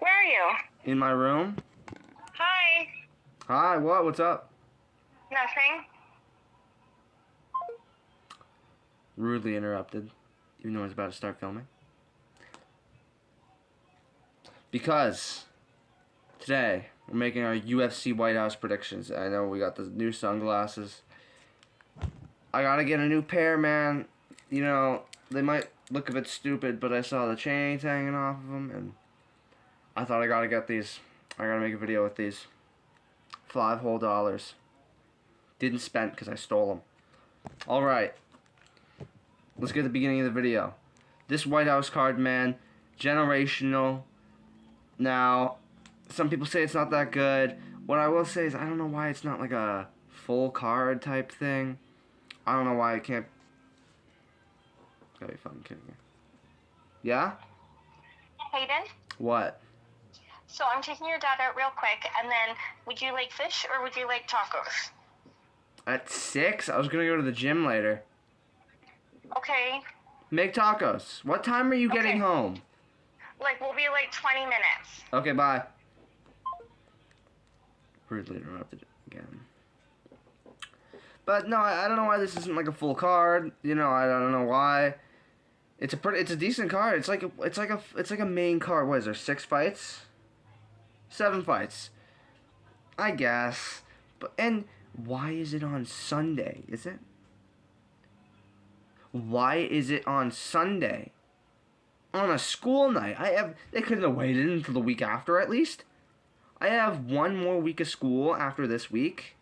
Where are you? In my room? Hi. Hi, what? What's up? Nothing. Rudely interrupted, even though I was about to start filming. Because today we're making our UFC White House predictions. I know we got the new sunglasses. I gotta get a new pair, man. You know, they might look a bit stupid, but I saw the chains hanging off of them, and I thought I gotta get these. I gotta make a video with these. $5 whole. Didn't spend because I stole them. Alright. Let's get to the beginning of the video. This White House card, man, generational. Now, some people say it's not that good. What I will say is I don't know why it's not like a full card type thing. I don't know why it can't. Gotta be fucking kidding me. Yeah? Hayden? What? So I'm taking your dad out real quick, and then would you like fish or would you like tacos? At 6? I was gonna go to the gym later. Okay. Make tacos. What time are you getting home? We'll be like 20 minutes. Okay, bye. Rudely interrupted again. But no, I don't know why this isn't like a full card. You know, I don't know why. It's a decent card. It's like a main card. What is there? 6 fights? 7 fights. I guess. And why is it on Sunday? Is it? Why is it on Sunday? On a school night. They couldn't have waited until the week after at least. I have one more week of school after this week.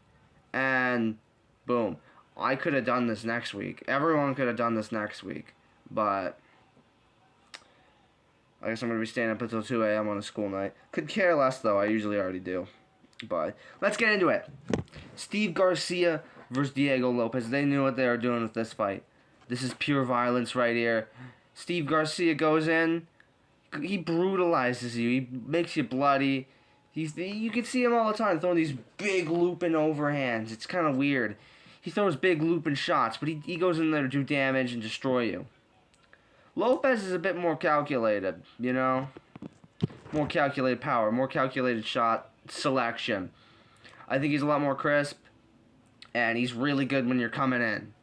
And boom. I could have done this next week. Everyone could have done this next week. But I guess I'm going to be staying up until 2 a.m. on a school night. Could care less, though. I usually already do. But let's get into it. Steve Garcia versus Diego Lopez. They knew what they were doing with this fight. This is pure violence right here. Steve Garcia goes in. He brutalizes you. He makes you bloody. You can see him all the time throwing these big looping overhands. It's kind of weird. He throws big looping shots, but he goes in there to do damage and destroy you. Lopez is a bit more calculated, you know? More calculated power, more calculated shot selection. I think he's a lot more crisp, and he's really good when you're coming in.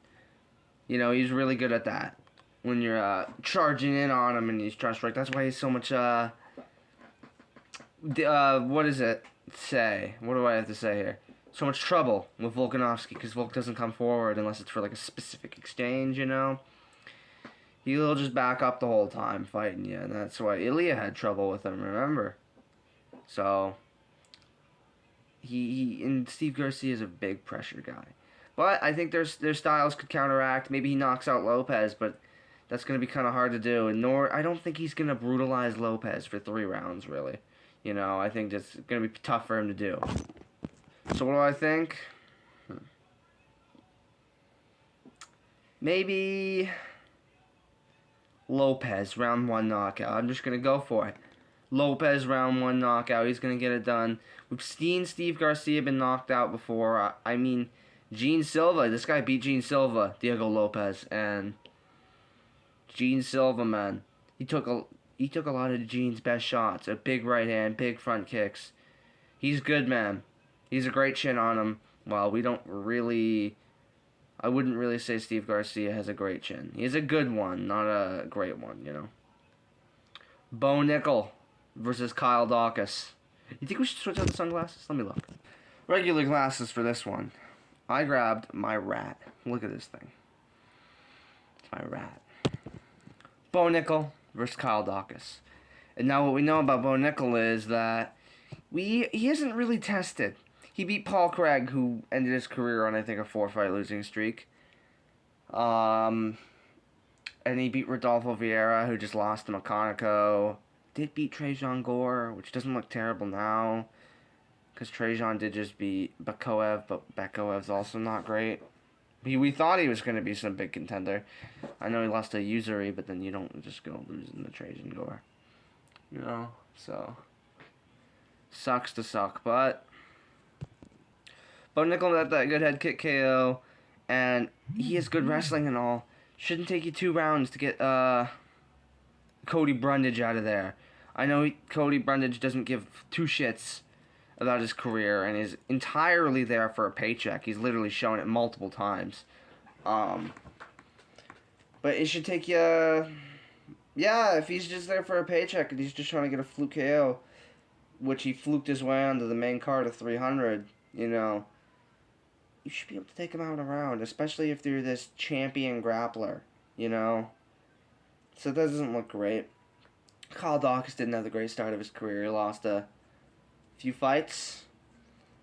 You know, he's really good at that. When you're charging in on him and he's trying to strike. That's why he's so much, what does it say? What do I have to say here? So much trouble with Volkanovski, because Volk doesn't come forward unless it's for, like, a specific exchange, you know? He'll just back up the whole time fighting you, and that's why Ilia had trouble with him, remember? So, and Steve Garcia is a big pressure guy. But I think their styles could counteract. Maybe he knocks out Lopez, but that's going to be kind of hard to do. And I don't think he's going to brutalize Lopez for 3 rounds, really. You know, I think that's going to be tough for him to do. So what do I think? Maybe Lopez, round 1 knockout. I'm just going to go for it. Lopez, round 1 knockout. He's going to get it done. We've seen Steve Garcia been knocked out before. I mean, Gene Silva. This guy beat Gene Silva, Diego Lopez. And Gene Silva, man. He took a lot of Gene's best shots. A big right hand, big front kicks. He's good, man. He's a great chin on him. Well, I wouldn't really say Steve Garcia has a great chin. He has a good one, not a great one, you know. Bo Nickel versus Kyle Dawkins. You think we should switch out the sunglasses? Let me look. Regular glasses for this one. I grabbed my rat. Look at this thing. It's my rat. Bo Nickel versus Kyle Dawkins. And now what we know about Bo Nickel is that he isn't really tested. He beat Paul Craig, who ended his career on, I think, a 4-fight losing streak. And he beat Rodolfo Vieira, who just lost to McConaughey. Did beat Trajan Gore, which doesn't look terrible now. Because Trajan did just beat Bakoev, but Bakoev's also not great. We thought he was going to be some big contender. I know he lost to Usuri, but then you don't just go losing to Trajan Gore. You know, so sucks to suck, but Bo Nickel got that good head kick KO, and he has good wrestling and all. Shouldn't take you 2 rounds to get Cody Brundage out of there. I know Cody Brundage doesn't give two shits about his career and is entirely there for a paycheck. He's literally shown it multiple times. But it should take you... Yeah, if he's just there for a paycheck and he's just trying to get a fluke KO, which he fluked his way onto the main card of 300, you know, you should be able to take him out in a round, especially if you're this champion grappler, you know. So that doesn't look great. Kyle Dawkins didn't have the great start of his career. He lost a few fights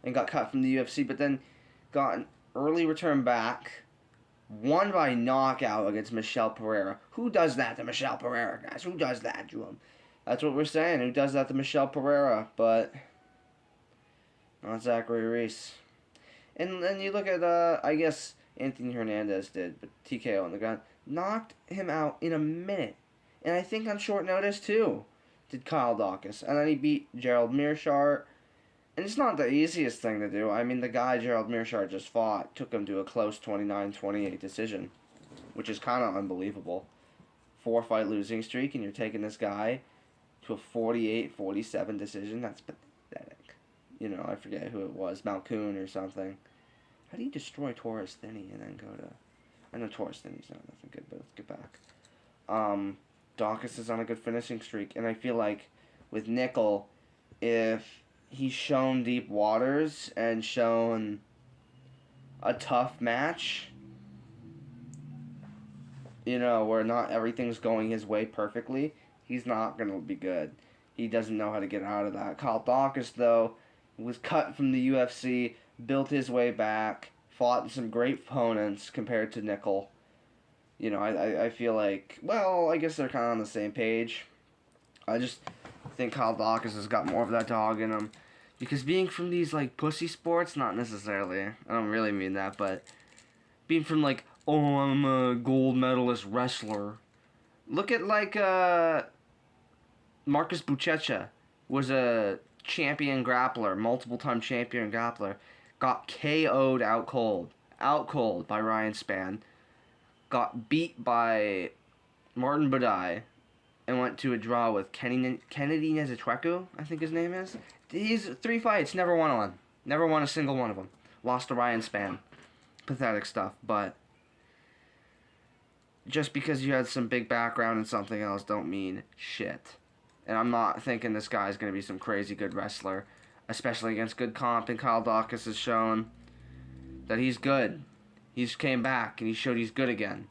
and got cut from the UFC, but then got an early return back, won by knockout against Michel Pereira. Who does that to Michel Pereira, guys? Who does that to him? That's what we're saying. Who does that to Michel Pereira? But not Zachary Reese. And then you look at, I guess Anthony Hernandez did, but TKO on the ground. Knocked him out in a minute. And I think on short notice, too, did Kyle Dawkins. And then he beat Gerald Meerschaert. And it's not the easiest thing to do. I mean, the guy Gerald Meerschaert just fought took him to a close 29-28 decision, which is kind of unbelievable. 4-fight losing streak, and you're taking this guy to a 48-47 decision. That's pathetic. You know, I forget who it was, Malkoon or something. How do you destroy Taurus Thinney and then go to... I know Taurus Thinney's not nothing good, but let's get back. Dawkins is on a good finishing streak, and I feel like with Nickel, if he's shown deep waters and shown a tough match, you know, where not everything's going his way perfectly, he's not going to be good. He doesn't know how to get out of that. Kyle Dawkins, though, was cut from the UFC, built his way back, fought some great opponents compared to Nickel. You know, I feel like, well, I guess they're kind of on the same page. I just think Kyle Dawkins has got more of that dog in him. Because being from these, like, pussy sports, not necessarily, I don't really mean that, but being from, like, oh, I'm a gold medalist wrestler. Look at, like, Marcus Buchecha was a champion grappler, multiple-time champion grappler. Got KO'd out cold by Ryan Spann. Got beat by Martin Budai and went to a draw with Kennedy Nezatweku, I think his name is. He's 3 fights, never won one. Never won a single one of them. Lost to Ryan Spann. Pathetic stuff, but just because you had some big background in something else don't mean shit. And I'm not thinking this guy's going to be some crazy good wrestler, especially against good comp, and Kyle Dawkins has shown that he's good. He's came back, and he showed he's good again.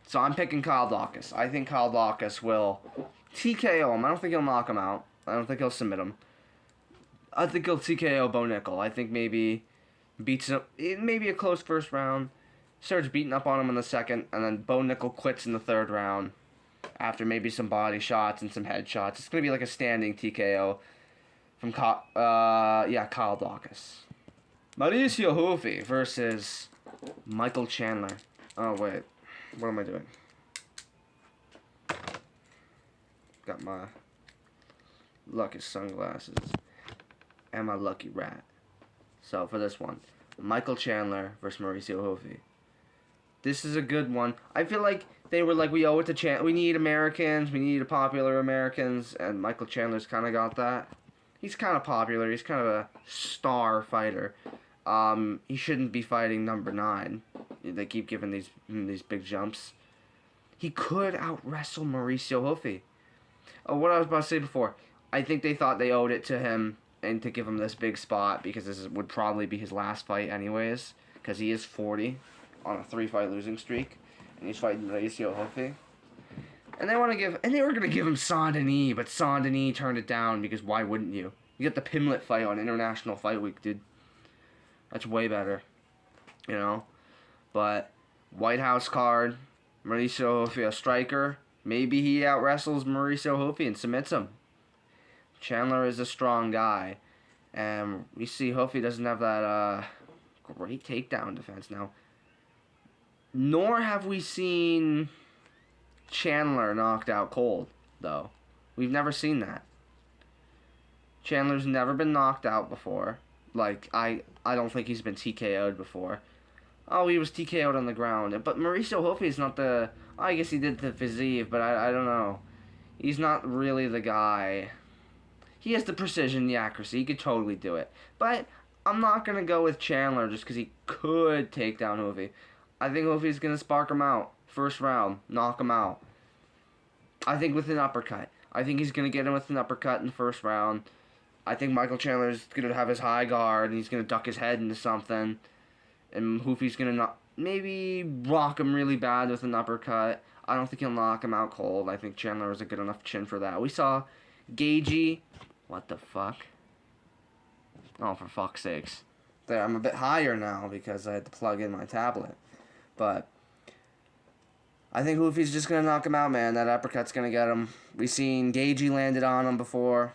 So I'm picking Kyle Dawkins. I think Kyle Dawkins will TKO him. I don't think he'll knock him out. I don't think he'll submit him. I think he'll TKO Bo Nickel. I think maybe beats him. Maybe a close first round. Starts beating up on him in the second, and then Bo Nickel quits in the third round after maybe some body shots and some head shots. It's going to be like a standing TKO from Kyle Dawkins. Mauricio Hoofy versus Michael Chandler. Oh, wait. What am I doing? Got my lucky sunglasses and my lucky rat. So, for this one, Michael Chandler versus Mauricio Hoofy. This is a good one. I feel like they were like, we owe it to Chandler. We need Americans. We need popular Americans. And Michael Chandler's kind of got that. He's kind of popular. He's kind of a star fighter. He shouldn't be fighting number 9. They keep giving these big jumps. He could out-wrestle Mauricio Hoofy. What I was about to say before, I think they thought they owed it to him and to give him this big spot because this would probably be his last fight anyways, because he is 40 on a 3-fight losing streak, and he's fighting Mauricio Hoofy. And they were going to give him Saint-Denis, but Saint-Denis turned it down because why wouldn't you? You got the Pimlet fight on International Fight Week, dude. That's way better, you know. But White House card, Mauricio Hoofy a striker. Maybe he out-wrestles Mauricio Hoofy and submits him. Chandler is a strong guy. And we see Hoofy doesn't have that great takedown defense now. Nor have we seen Chandler knocked out cold, though. We've never seen that. Chandler's never been knocked out before. Like, I don't think he's been TKO'd before. Oh, he was TKO'd on the ground. But Mauricio Hoofy is not the... I guess he did the physique, but I don't know. He's not really the guy. He has the precision, the accuracy. He could totally do it. But I'm not going to go with Chandler just because he could take down Hoofy. I think Hoofy's going to spark him out. First round. Knock him out. I think with an uppercut. I think he's going to get him with an uppercut in the first round. I think Michael Chandler's going to have his high guard and he's going to duck his head into something. And Hoofy's going to maybe rock him really bad with an uppercut. I don't think he'll knock him out cold. I think Chandler has a good enough chin for that. We saw Gaethje. What the fuck? Oh, for fuck's sakes. There, I'm a bit higher now because I had to plug in my tablet. But I think Hoofy's just going to knock him out, man. That uppercut's going to get him. We've seen Gaethje landed on him before.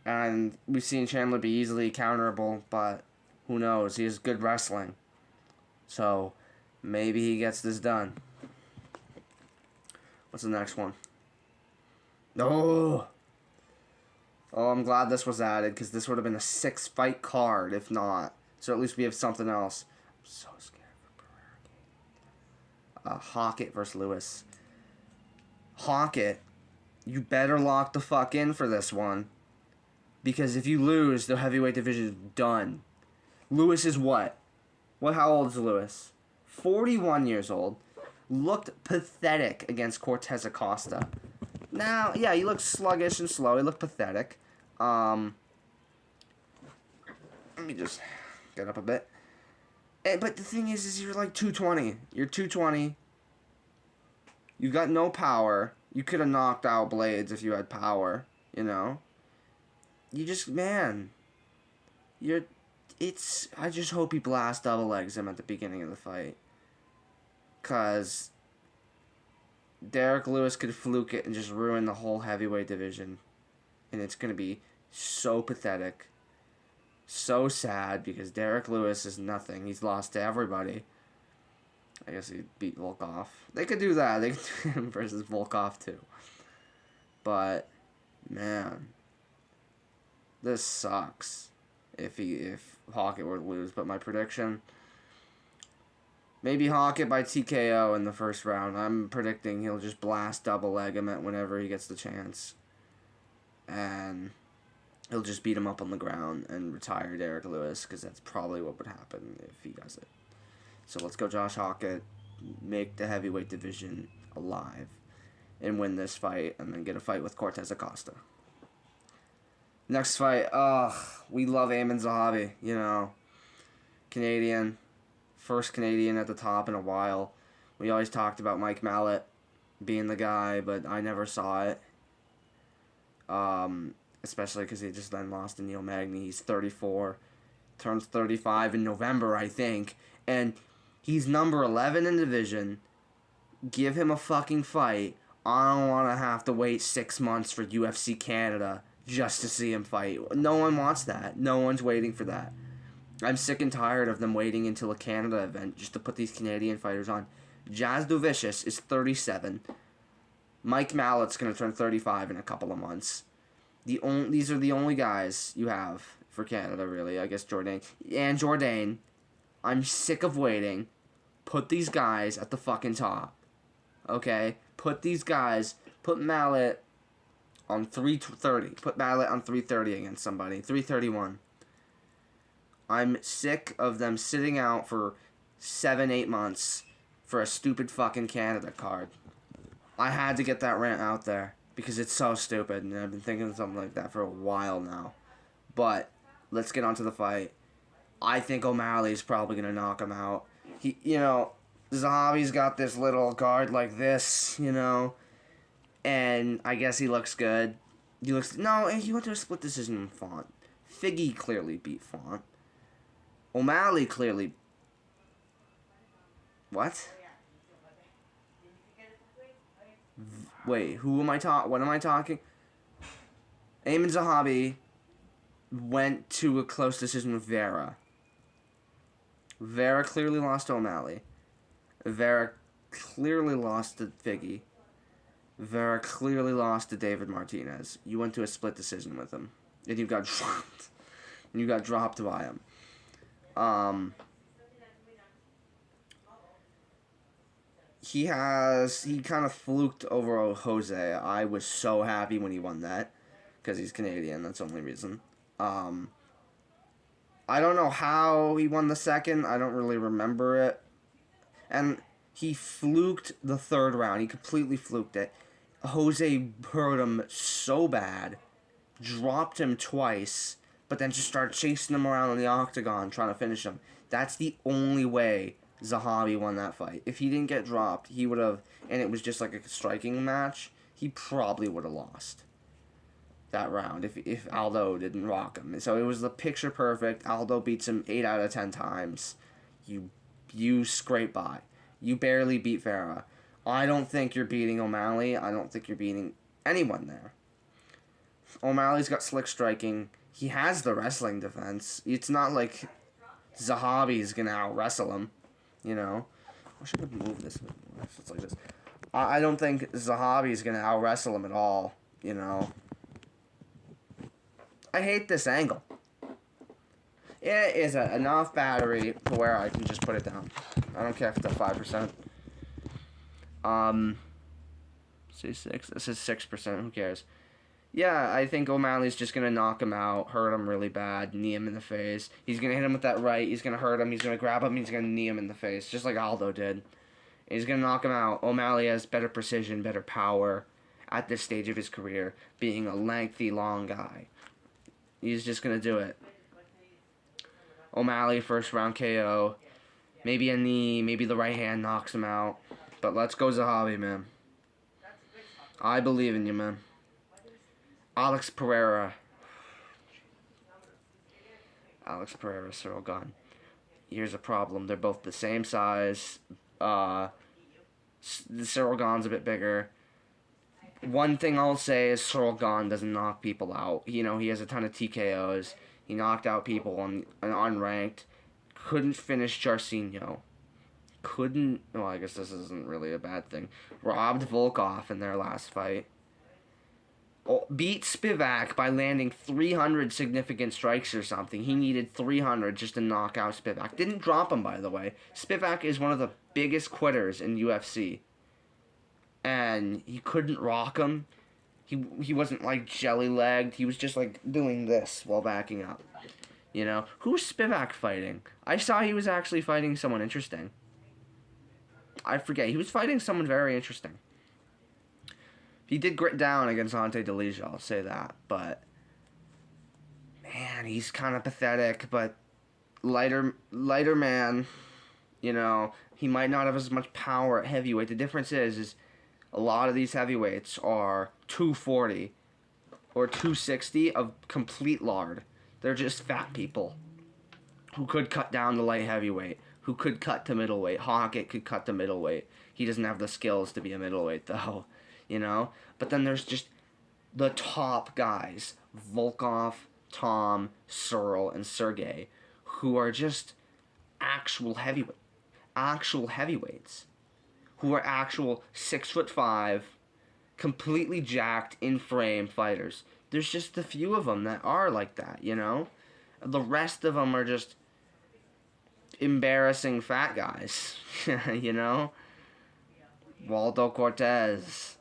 And we've seen Chandler be easily counterable, but who knows? He has good wrestling. So maybe he gets this done. What's the next one? Oh, I'm glad this was added because this would have been a 6-fight card if not. So at least we have something else. I'm so scared for Pereira. Hockett versus Lewis. Hockett, you better lock the fuck in for this one. Because if you lose, the heavyweight division is done. Lewis is what? How old is Lewis? 41 years old. Looked pathetic against Cortez Acosta. Now, yeah, he looked sluggish and slow. He looked pathetic. Let me just get up a bit. But the thing is you're like 220. You're 220. You got no power. You could have knocked out Blades if you had power, you know? You just, man. I just hope he blast double legs him at the beginning of the fight. Because Derek Lewis could fluke it and just ruin the whole heavyweight division. And it's going to be so pathetic. So sad because Derek Lewis is nothing. He's lost to everybody. I guess he beat Volkov. They could do that. They could do him versus Volkov too. But, man. This sucks if Hockett were to lose. But my prediction, maybe Hockett by TKO in the first round. I'm predicting he'll just blast double leg him at whenever he gets the chance. And he'll just beat him up on the ground and retire Derek Lewis because that's probably what would happen if he does it. So let's go Josh Hockett, make the heavyweight division alive, and win this fight and then get a fight with Cortez Acosta. Next fight, we love Amin Zahabi, you know. Canadian. First Canadian at the top in a while. We always talked about Mike Mallet being the guy, but I never saw it. Especially because he just then lost to Neil Magny. He's 34. Turns 35 in November, I think. And he's number 11 in division. Give him a fucking fight. I don't want to have to wait 6 months for UFC Canada just to see him fight. No one wants that. No one's waiting for that. I'm sick and tired of them waiting until a Canada event just to put these Canadian fighters on. Jazz Dovicius is 37. Mike Mallett's going to turn 35 in a couple of months. These are the only guys you have for Canada, really. I guess Jourdain. And Jourdain. I'm sick of waiting. Put these guys at the fucking top. Okay? Put Mallet on 330. Put Mallet on 330 against somebody. 331. I'm sick of them sitting out for 7-8 months for a stupid fucking Canada card. I had to get that rant out there because it's so stupid, and I've been thinking of something like that for a while now. But let's get on to the fight. I think O'Malley's probably going to knock him out. Zahabi's got this little guard like this, and I guess he looks good. He went to a split decision with Font. Figgy clearly beat Font. O'Malley clearly... What? Wait, what am I talking? Amin Zahabi went to a close decision with Vera. Vera clearly lost to O'Malley. Vera clearly lost to Figgy. Vera clearly lost to David Martinez. You went to a split decision with him. And you got dropped. You got dropped by him. he kind of fluked over Jose. I was so happy when he won that because he's Canadian. That's the only reason. Um, I don't know how he won the second. I don't really remember it. And he fluked the third round. He completely fluked it. Jose hurt him so bad, dropped him twice, but then just started chasing him around in the octagon trying to finish him. That's the only way Zahabi won that fight. If he didn't get dropped, he would have, and it was just like a striking match, he probably would have lost that round if Aldo didn't rock him. So it was the picture perfect. Aldo beats him 8 out of 10 times. You scrape by. You barely beat Farah. I don't think you're beating O'Malley. I don't think you're beating anyone there. O'Malley's got slick striking. He has the wrestling defense. It's not like Zahabi's gonna out wrestle him, you know. I should have moved this. It's like this. I don't think Zahabi's gonna out wrestle him at all, you know. I hate this angle. It is enough battery to where I can just put it down. I don't care if it's at 5%. Say 6. This is 6%. Who cares? Yeah, I think O'Malley's just going to knock him out, hurt him really bad, knee him in the face. He's going to hit him with that right. He's going to hurt him. He's going to grab him. He's going to knee him in the face, just like Aldo did. He's going to knock him out. O'Malley has better precision, better power at this stage of his career, being a lengthy, long guy. He's just going to do it. O'Malley, first round KO. Maybe a knee, maybe the right hand knocks him out. But let's go Zahabi, man. I believe in you, man. Alex Pereira, Cyril Gane. Here's a problem. They're both the same size. Cyril Gane's a bit bigger. One thing I'll say is Cyril Gane doesn't knock people out. You know, he has a ton of TKOs. He knocked out people on unranked. Couldn't finish Jarcinho. Well, I guess this isn't really a bad thing. Robbed Volkov in their last fight. Beat Spivak by landing 300 significant strikes or something. He needed 300 just to knock out Spivak. Didn't drop him, by the way. Spivak is one of the biggest quitters in UFC. And he couldn't rock him. He wasn't like jelly-legged. He was just like doing this while backing up. You know? Who's Spivak fighting? I saw he was actually fighting someone interesting. I forget. He was fighting someone very interesting. He did grit down against Ante Delija, I'll say that. But, man, he's kind of pathetic. But lighter man, you know, he might not have as much power at heavyweight. The difference is a lot of these heavyweights are 240 or 260 of complete lard. They're just fat people who could cut down to light heavyweight, who could cut to middleweight. Hockett could cut to middleweight. He doesn't have the skills to be a middleweight, though, you know? But then there's just the top guys, Volkov, Tom, Cyril, and Sergey, who are just actual heavyweights, who are actual 6'5", completely jacked, in-frame fighters. There's just a few of them that are like that, you know? The rest of them are just embarrassing fat guys, you know? Waldo Cortez,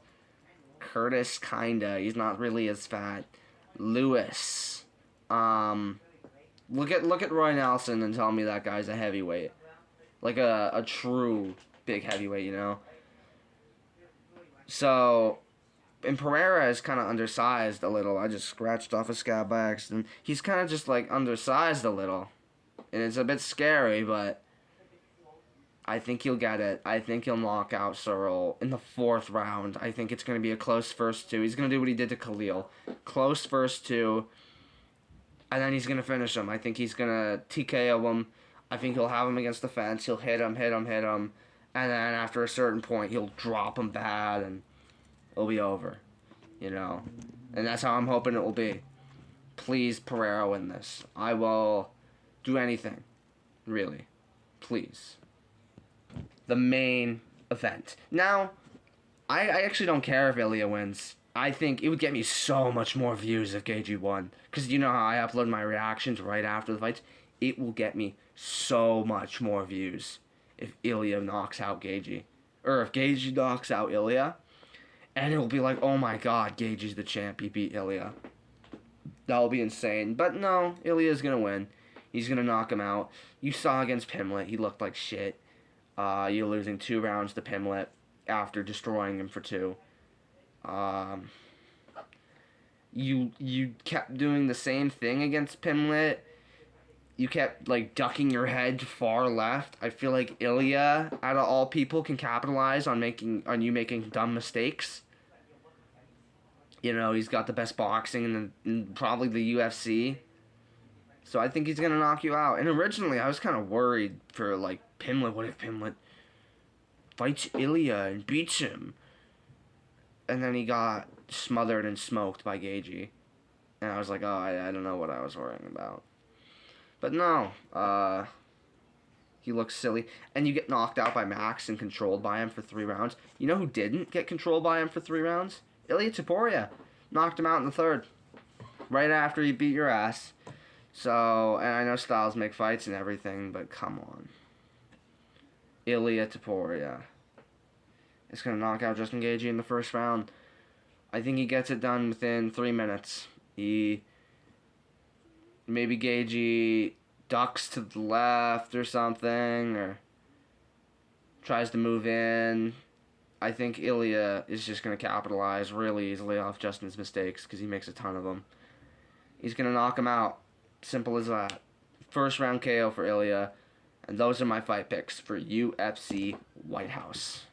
Curtis, kinda. He's not really as fat. Lewis. Look at Roy Nelson and tell me that guy's a heavyweight. Like a true big heavyweight, you know? So, and Pereira is kind of undersized a little. I just scratched off a scab by accident. He's kind of just, like, undersized a little. And it's a bit scary, but I think he'll get it. I think he'll knock out Cyril in the 4th round. I think it's going to be a close first 2. He's going to do what he did to Khalil. Close first 2. And then he's going to finish him. I think he's going to TKO him. I think he'll have him against the fence. He'll hit him. And then after a certain point, he'll drop him bad and it'll be over. You know? And that's how I'm hoping it will be. Please, Pereira, win this. I will do anything. Really. Please. The main event. Now, I actually don't care if Ilia wins. I think it would get me so much more views if gaethje won. Because you know how I upload my reactions right after the fights? It will get me so much more views if Ilia knocks out gaethje. or if Gaethje knocks out Ilia, and it'll be like, oh my god, Gaethje's the champ, he beat Ilia. That'll be insane. But no, Ilia's gonna win. He's gonna knock him out. You saw against Pimlet, he looked like shit. You're losing 2 rounds to Pimlet after destroying him for 2. You kept doing the same thing against Pimlet. You kept like ducking your head far left. I feel like Ilia, out of all people, can capitalize on you making dumb mistakes. You know, he's got the best boxing in probably the UFC. So I think he's gonna knock you out. And originally, I was kind of worried for like Pimlet. What if Pimlet fights Ilia and beats him? And then he got smothered and smoked by Gaethje. And I was like, oh, I don't know what I was worrying about. But no, he looks silly. And you get knocked out by Max and controlled by him for 3 rounds. You know who didn't get controlled by him for 3 rounds? Ilia Topuria. Knocked him out in the 3rd. Right after he beat your ass. So, and I know styles make fights and everything, but come on. Ilia Topuria is going to knock out Justin Gaethje in the 1st round. I think he gets it done within 3 minutes. Maybe Gaethje ducks to the left or something, or tries to move in. I think Ilia is just going to capitalize really easily off Justin's mistakes because he makes a ton of them. He's going to knock him out. Simple as that. 1st round KO for Ilia. And those are my fight picks for UFC White House.